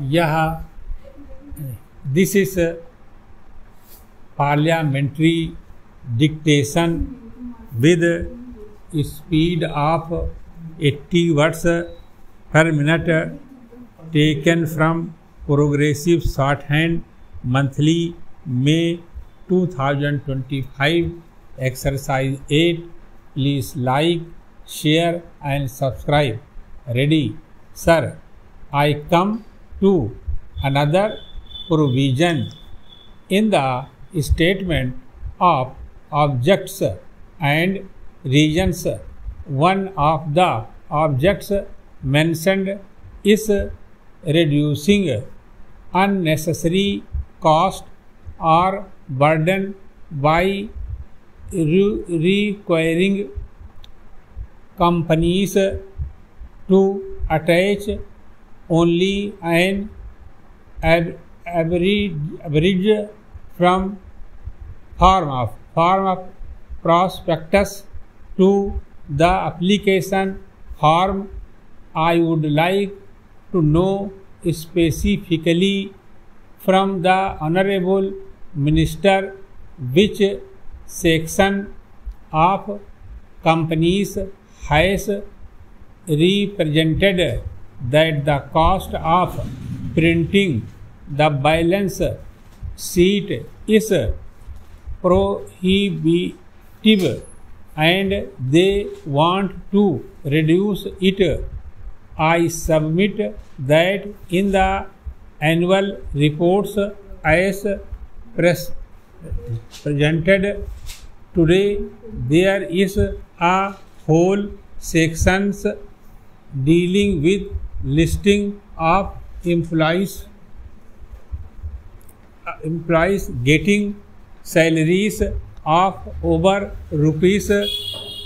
यह this is parliamentary dictation with speed of 80 words per minute taken from Progressive Shorthand Monthly, May 2025, Exercise 8. Please like, share and subscribe. Ready? Sir, I come to another provision in the statement of objects and reasons. One of the objects mentioned is reducing unnecessary cost or burden by requiring companies to attach only an average form of prospectus to the application form. I would like to know specifically from the Honorable Minister which section of companies has represented that the cost of printing the balance sheet is prohibitive and they want to reduce it. I submit that in the annual reports as presented today, there is a whole sections dealing with listing of employees getting salaries of over rupees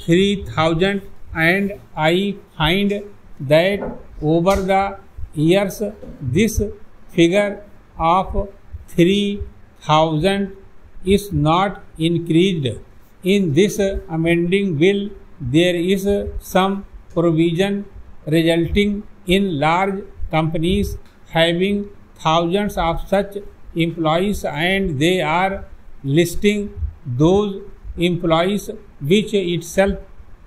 3,000, and I find that over the years this figure of 3,000 is not increased. In this amending bill, there is some provision resulting in large companies having thousands of such employees, and they are listing those employees, which itself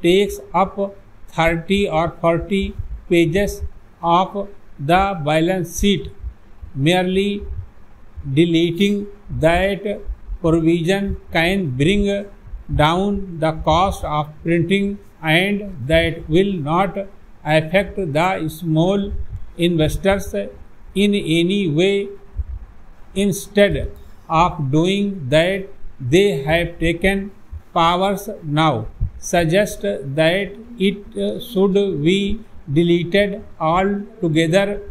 takes up 30 or 40 pages of the balance sheet. Merely deleting that provision can bring down the cost of printing, and that will not affect the small investors in any way. Instead of doing that, they have taken powers now suggest that it should be deleted altogether.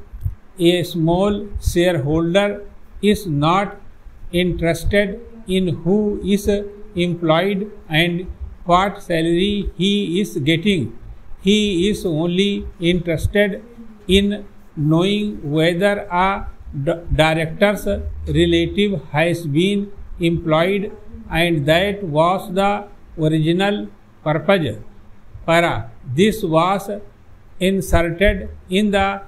A small shareholder is not interested in who is employed and what salary he is getting. He is only interested in knowing whether a director's relative has been employed, and that was the original purpose. This was inserted in the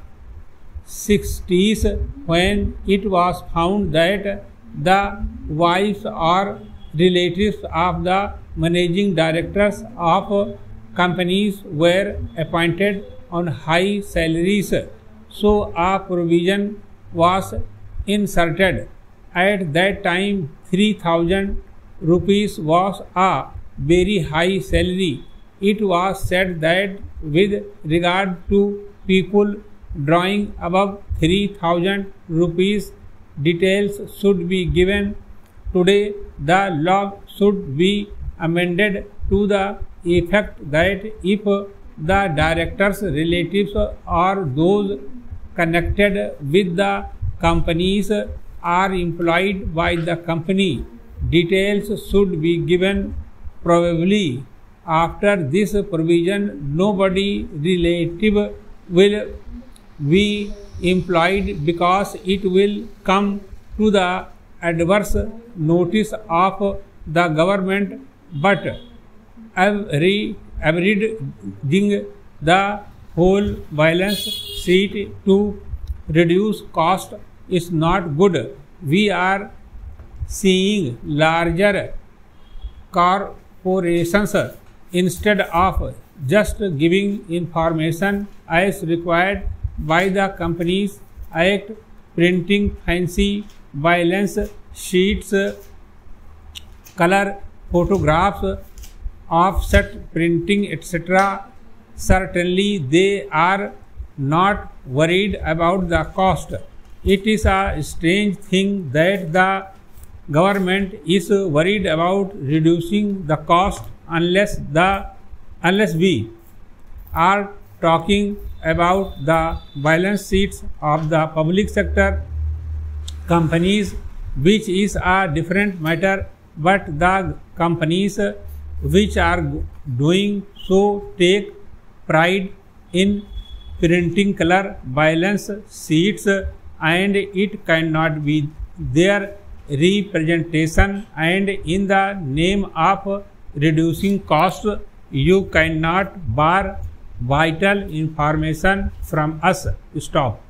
60s when it was found that the wives or relatives of the managing directors of companies were appointed on high salaries. So a provision was inserted. At that time, 3,000 rupees was a very high salary. It was said that with regard to people drawing above 3,000 rupees, details should be given. Today, the law should be amended to the effect that if the director's relatives or those connected with the companies are employed by the company, details should be given. Probably after this provision, nobody relative will be employed because it will come to the adverse notice of the government, but averaging the whole balance sheet to reduce cost is not good. We are seeing larger corporations instead of just giving information as required by the Companies Act, printing fancy balance sheets, color photographs, offset printing, etc. Certainly they are not worried about the cost. It is a strange thing that the government is worried about reducing the cost unless we are talking about the balance sheets of the public sector companies, which is a different matter, but the companies which are doing so take pride in printing color balance sheets, and it cannot be their representation, and in the name of reducing cost you cannot bar vital information from us. Stop.